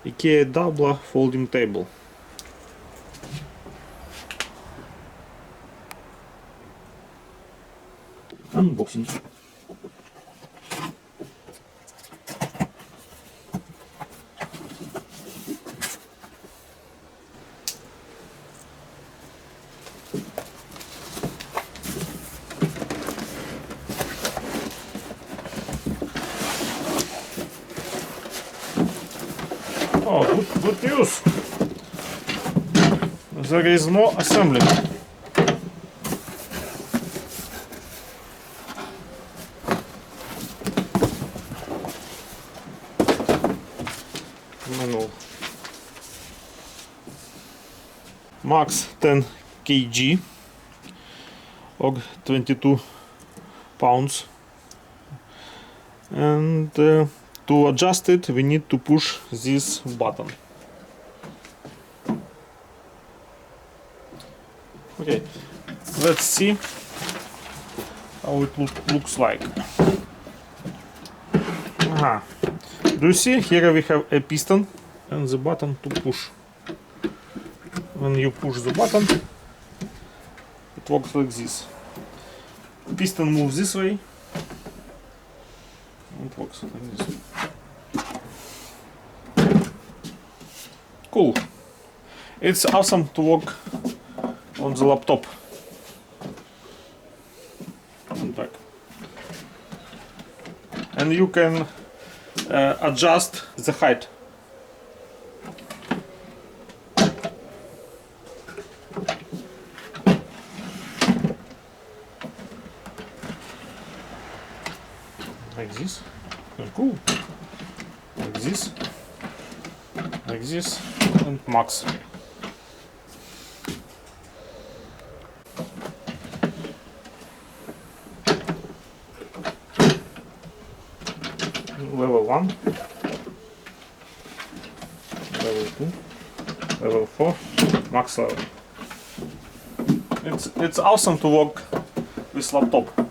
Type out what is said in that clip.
IKEA DUBBLA folding table. Unboxing. Oh, good news! There is no assembly. Manual. Max 10 kg, or 22 pounds, and to adjust it we need to push this button. Okay, let's see how it looks like. Aha. Do you see? Here we have a piston and the button to push. When you push the button, it works like this. Piston moves this way. It works like this. Cool. It's awesome to work on the laptop. And you can adjust the height. Like this. Cool. Like this. Like this. And max. Level 1, level 2, level 4, max level. It's awesome to work with laptop.